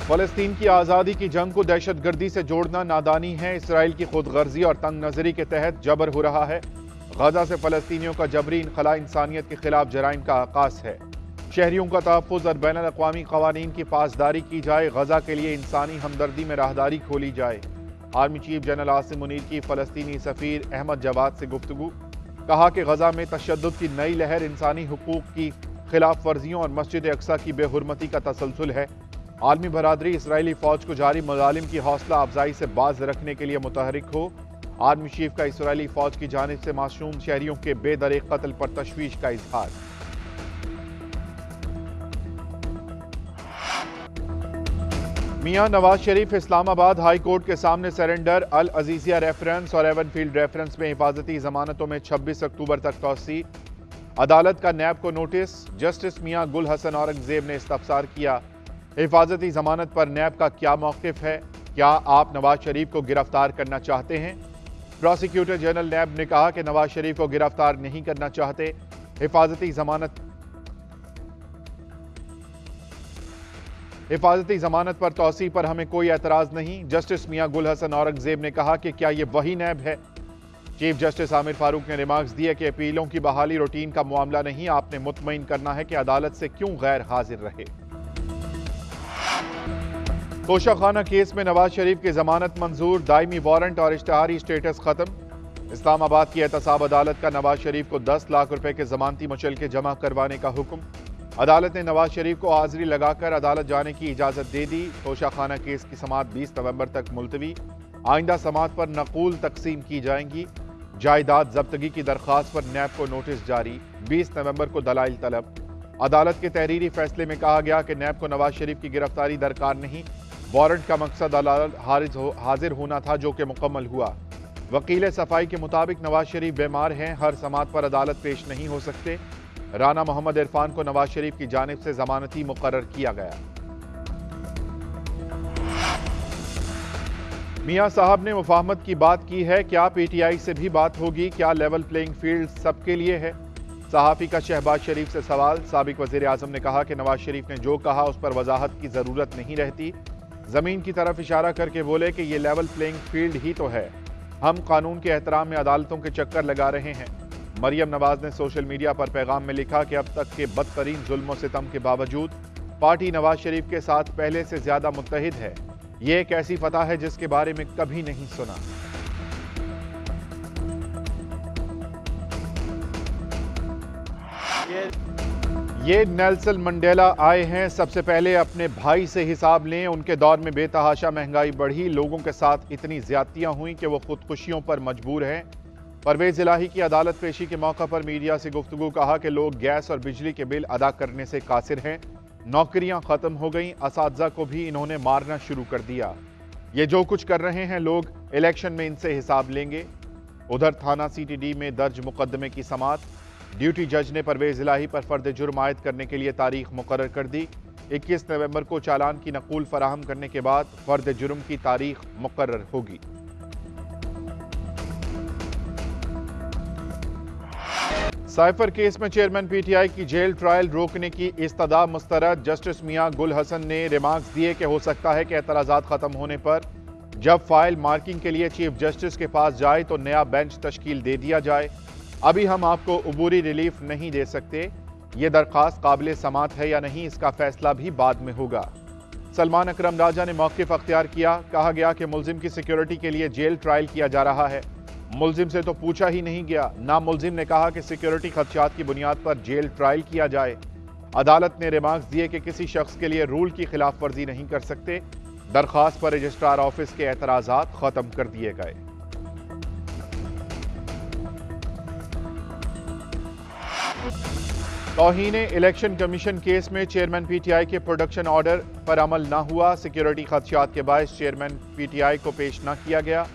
फलस्तीन की आज़ादी की जंग को दहशतगर्दी से जोड़ना नादानी है। इसराइल की खुदगर्जी और तंग नजरी के तहत जबर हो रहा है। गजा से फलस्तीनियों का जबरी इनखला इंसानियत के खिलाफ जराइम का आगाज है। शहरियों का तहफ़्फ़ुज़ और बैनुल अक़वामी क़वानीन की पासदारी की जाए। गजा के लिए इंसानी हमदर्दी में राहदारी खोली जाए। Army chief general Asim Munir की फलस्तीनी सफ़ीर अहमद जवाद से गुफ्तगू। कहा कि गजा में तशद्दुद की नई लहर इंसानी हुकूक की खिलाफ वर्जियों और मस्जिद अक्सा की बेहुरमती का तसलसल है। आलमी बरादरी इसराइली फौज को जारी मज़ालिम की हौसला अफजाई से बाज रखने के लिए मुतहरिक हो। आर्मी चीफ का इसराइली फौज की जानिब से मासूम शहरियों के बेदरेक कत्ल पर तशवीश का इजहार। मियां नवाज शरीफ इस्लामाबाद हाई कोर्ट के सामने सरेंडर। अल अजीजिया रेफरेंस और एवनफील्ड रेफरेंस में हिफाजती जमानतों में 26 अक्टूबर तक तौसी। अदालत का नैब को नोटिस। जस्टिस मियां गुल हसन औरंगजेब ने इस्तफसार किया। हिफाजती जमानत पर नैब का क्या मौक़िफ़ है? क्या आप नवाज शरीफ को गिरफ्तार करना चाहते हैं? प्रोसिक्यूटर जनरल नैब ने कहा कि नवाज शरीफ को गिरफ्तार नहीं करना चाहते। हिफाजती जमानत पर तौसी पर हमें कोई एतराज़ नहीं। जस्टिस मियां गुल हसन औरंगजेब ने कहा कि क्या ये वही नैब है? चीफ जस्टिस आमिर फारूक ने रिमार्क्स दिए कि अपीलों की बहाली रूटीन का मामला नहीं, आपने मुतमईन करना है कि अदालत से क्यों गैर हाजिर रहे। तोशाखाना केस में नवाज शरीफ की जमानत मंजूर। दायमी वारंट और इश्तहारी स्टेटस खत्म। इस्लामाबाद की एहतसाब अदालत का नवाज शरीफ को 10 लाख रुपए के जमानती मुचलके जमा करवाने का हुक्म। अदालत ने नवाज शरीफ को हाजिरी लगाकर अदालत जाने की इजाजत दे दी। तोशाखाना केस की समाअत 20 नवंबर तक मुलतवी। आइंदा समाअत पर नकूल तकसीम की जाएंगी। जायदाद जब्तगी की दरख्वास्त पर नैब को नोटिस जारी। 20 नवंबर को दलाइल तलब। अदालत के तहरीरी फैसले में कहा गया कि नैब को नवाज शरीफ की गिरफ्तारी दरकार नहीं, वारंट का मकसद अदालत हाजिर होना था, जो कि मुकम्मल हुआ। वकील सफाई के मुताबिक नवाज शरीफ बीमार हैं, हर समाअत पर अदालत पेश नहीं हो सकते। राना मोहम्मद इरफान को नवाज शरीफ की जानिब से जमानती मुकर्रर किया गया। मियां साहब ने मुफाहमत की बात की है। क्या पीटीआई से भी बात होगी? क्या लेवल प्लेइंग फील्ड सबके लिए है? सहाफ़ी का शहबाज शरीफ से सवाल। साबिक वज़ीर आज़म ने कहा कि नवाज शरीफ ने जो कहा उस पर वजाहत की ज़रूरत नहीं रहती। ज़मीन की तरफ इशारा करके बोले कि ये लेवल प्लेइंग फील्ड ही तो है। हम कानून के एहतराम में अदालतों के चक्कर लगा रहे हैं। मरियम नवाज ने सोशल मीडिया पर पैगाम में लिखा कि अब तक के बदतरीन जुल्म सितम के बावजूद पार्टी नवाज शरीफ के साथ पहले से ज्यादा मुत्तहिद है। ये एक ऐसी फतह है जिसके बारे में कभी नहीं सुना। ये नेल्सन मंडेला आए हैं। सबसे पहले अपने भाई से हिसाब लें। उनके दौर में बेतहाशा महंगाई बढ़ी, लोगों के साथ इतनी ज्यादतियां हुई कि वो खुदकुशियों पर मजबूर हैं। परवेज इलाही की अदालत पेशी के मौका पर मीडिया से गुफ्तगू। कहा कि लोग गैस और बिजली के बिल अदा करने से कासिर हैं। नौकरियां खत्म हो गईं, असातिज़ा को भी इन्होंने मारना शुरू कर दिया। ये जो कुछ कर रहे हैं, लोग इलेक्शन में इनसे हिसाब लेंगे। उधर थाना सीटीडी में दर्ज मुकदमे की समाअत। ड्यूटी जज ने परवेज इलाही पर फर्द जुर्म आयद करने के लिए तारीख मुकर्रर कर दी। 21 नवंबर को चालान की नकूल फराहम करने के बाद फर्द जुर्म की तारीख मुकर्रर होगी। साइफर केस में चेयरमैन पीटीआई की जेल ट्रायल रोकने की इस्तदा मुस्तरद। जस्टिस मियां गुल हसन ने रिमार्क्स दिए कि हो सकता है कि एतराज़ात खत्म होने पर जब फाइल मार्किंग के लिए चीफ जस्टिस के पास जाए तो नया बेंच तश्कील दे दिया जाए। अभी हम आपको उबूरी रिलीफ नहीं दे सकते। ये दरख्वास्त काबिल समात है या नहीं, इसका फैसला भी बाद में होगा। सलमान अकरम राजा ने मौक़िफ़ अख्तियार किया। कहा गया कि मुल्जिम की सिक्योरिटी के लिए जेल ट्रायल किया जा रहा है। मुल्जिम से तो पूछा ही नहीं गया। ना मुल्जिम ने कहा कि सिक्योरिटी खदशात की बुनियाद पर जेल ट्रायल किया जाए। अदालत ने रिमार्क्स दिए कि किसी शख्स के लिए रूल की खिलाफ वर्जी नहीं कर सकते। दरख्वास्त पर रजिस्ट्रार ऑफिस के एतराज़ात खत्म कर दिए गए। तौहीन इलेक्शन कमीशन केस में चेयरमैन पीटीआई के प्रोडक्शन ऑर्डर पर अमल न हुआ। सिक्योरिटी खदशात के बायस चेयरमैन पीटीआई को पेश न किया गया।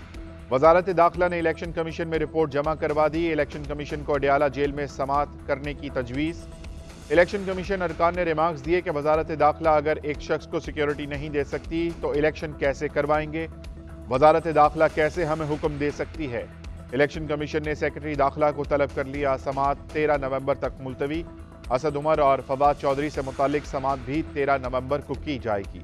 वजारत दाखिला ने इलेक्शन कमीशन में रिपोर्ट जमा करवा दी। इलेक्शन कमीशन को अडयाला जेल में समाअत करने की तजवीज़। इलेक्शन कमीशन अरकान ने रिमार्क्स दिए कि वजारत दाखिला अगर एक शख्स को सिक्योरिटी नहीं दे सकती तो इलेक्शन कैसे करवाएंगे? वजारत दाखिला कैसे हमें हुक्म दे सकती है? इलेक्शन कमीशन ने सेक्रेटरी दाखिला को तलब कर लिया। समाअत 13 नवंबर तक मुलतवी। असद उमर और फवाद चौधरी से मुतालिक समाअत भी 13 नवंबर को की जाएगी।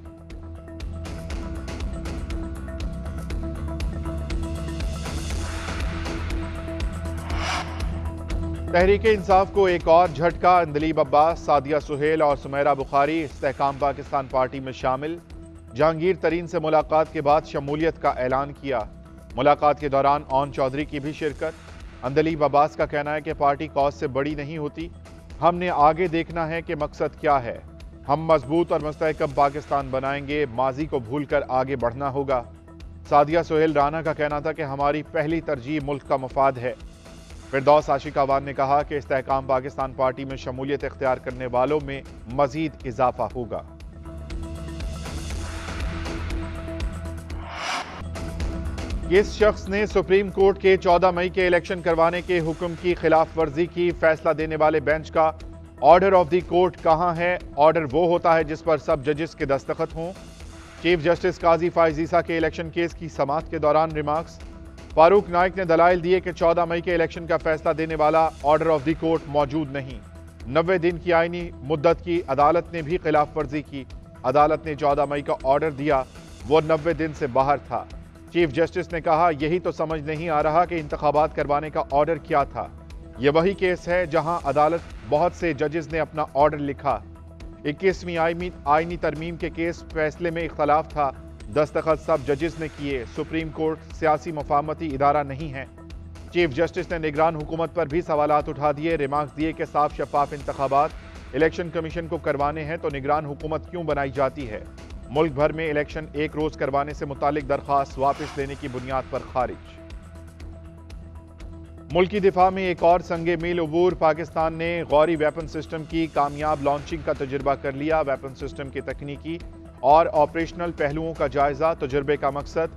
तहरीक इंसाफ को एक और झटका। अंदलीब अब्बास, सादिया सुहेल और सुमेरा बुखारी इस्तेहकाम पाकिस्तान पार्टी में शामिल। जहांगीर तरीन से मुलाकात के बाद शमूलियत का ऐलान किया। मुलाकात के दौरान ओन चौधरी की भी शिरकत। अंदलीब अब्बास का कहना है कि पार्टी कौज से बड़ी नहीं होती, हमने आगे देखना है कि मकसद क्या है। हम मजबूत और मुस्तहकम पाकिस्तान बनाएंगे, माजी को भूलकर आगे बढ़ना होगा। सादिया सुहेल राना का कहना था कि हमारी पहली तरजीह मुल्क का मफाद है। फिरदौस आशिक अवान ने कहा कि इस्तेहकाम पाकिस्तान पार्टी में शमूलियत इख्तियार करने वालों में मजीद इजाफा होगा। किस शख्स ने सुप्रीम कोर्ट के 14 मई के इलेक्शन करवाने के हुक्म की खिलाफ वर्जी की? फैसला देने वाले बेंच का ऑर्डर ऑफ द कोर्ट कहां है? ऑर्डर वो होता है जिस पर सब जजेस के दस्तखत हों। चीफ जस्टिस काजी फाइज ईसा के इलेक्शन केस की समाअत के दौरान रिमार्क्स। फारूक नाइक ने दलाइल दिए कि 14 मई के इलेक्शन का फैसला देने वाला ऑर्डर ऑफ द कोर्ट मौजूद नहीं। 90 दिन की आईनी मुद्दत की अदालत ने भी खिलाफ वर्जी की। अदालत ने 14 मई का ऑर्डर दिया, वो 90 दिन से बाहर था। चीफ जस्टिस ने कहा, यही तो समझ नहीं आ रहा कि इंतखाबात करवाने का ऑर्डर क्या था। यह वही केस है जहां अदालत बहुत से जजेस ने अपना ऑर्डर लिखा। 21वीं आईनी तरमीम के केस फैसले में इख्तलाफ था, दस्तखत सब जजेस ने किए। सुप्रीम कोर्ट सियासी मुफाहमती इदारा नहीं है। चीफ जस्टिस ने निगरान हुकूमत पर भी सवालात उठा दिए। रिमार्क्स दिए कि साफ शफाफ इंतखाबात इलेक्शन कमीशन को करवाने हैं तो निगरान हुकूमत क्यों बनाई जाती है? मुल्क भर में इलेक्शन एक रोज करवाने से मुतालिक दरख्वास्त वापस लेने की बुनियाद पर खारिज। मुल्की दिफा में एक और संगे मील अबूर। पाकिस्तान ने गौरी वेपन सिस्टम की कामयाब लॉन्चिंग का तजुर्बा कर लिया। वेपन सिस्टम के तकनीकी और ऑपरेशनल पहलुओं का जायजा। तजुर्बे का मकसद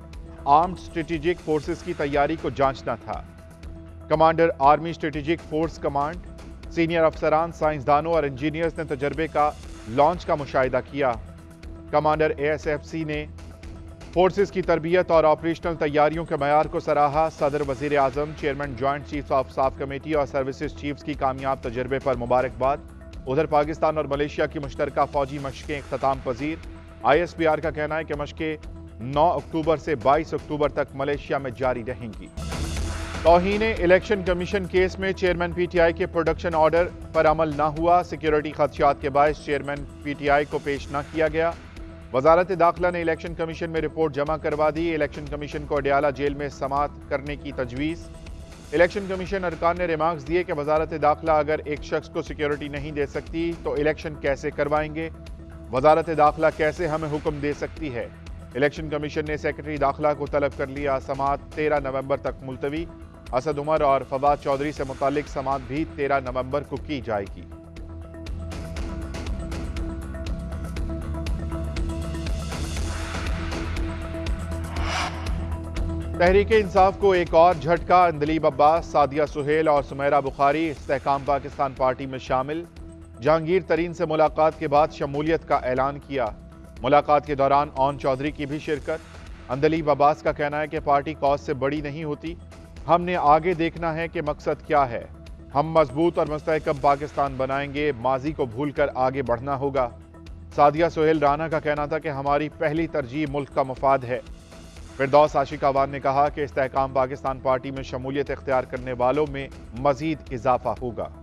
आर्म्ड स्ट्रेटेजिक फोर्सेस की तैयारी को जांचना था। Commander army strategic force command, senior अफसरान, साइंसदानों और इंजीनियर्स ने तजुर्बे का लॉन्च का मुशाहिदा किया। कमांडर ASFC ने फोर्सेस की तरबियत और ऑपरेशनल तैयारियों के मयार को सराहा। सदर, वजीर आजम, chairman joint chiefs of staff committee और सर्विसेज चीफ्स की कामयाब तजर्बे पर मुबारकबाद। उधर पाकिस्तान और मलेशिया की मुश्तरका फौजी मशकें इख्तिताम पजीर। ISPR का कहना है कि मशकें 9 अक्टूबर से 22 अक्टूबर तक मलेशिया में जारी रहेंगी। तौहीन इलेक्शन कमीशन केस में चेयरमैन PTI के प्रोडक्शन ऑर्डर पर अमल न हुआ। सिक्योरिटी खदशात के बायस चेयरमैन PTI को पेश न किया गया। वजारत दाखिला ने इलेक्शन कमीशन में रिपोर्ट जमा करवा दी। इलेक्शन कमीशन को अडयाला जेल में समाअत करने की तजवीज़। इलेक्शन कमीशन अरकान ने रिमार्क्स दिए कि वजारत दाखिला अगर एक शख्स को सिक्योरिटी नहीं दे सकती तो इलेक्शन कैसे करवाएंगे? वजारत दाखिला कैसे हमें हुक्म दे सकती है? इलेक्शन कमीशन ने सेक्रेटरी दाखिला को तलब कर लिया। समाअत 13 नवंबर तक मुलतवी। असद उमर और फवाद चौधरी से मुतालिक समाअत भी 13 नवंबर को की जाएगी। तहरीक इंसाफ को एक और झटका। अंदलीब अब्बास, सादिया सुहेल और सुमेरा बुखारी इस्तेहकाम पाकिस्तान पार्टी में शामिल। जहांगीर तरीन से मुलाकात के बाद शमूलियत का ऐलान किया। मुलाकात के दौरान ओन चौधरी की भी शिरकत। अंदलीब अब्बास का कहना है कि पार्टी कौज से बड़ी नहीं होती, हमने आगे देखना है कि मकसद क्या है। हम मजबूत और मुस्तहकम पाकिस्तान बनाएंगे, माजी को भूलकर आगे बढ़ना होगा। सादिया सुहेल राना का कहना था कि हमारी पहली तरजीह मुल्क का मफाद है। फिरदौस आशिक अवान ने कहा कि इस्तेहकाम पाकिस्तान पार्टी में शमूलियत इख्तियार करने वालों में मजीद इजाफा होगा।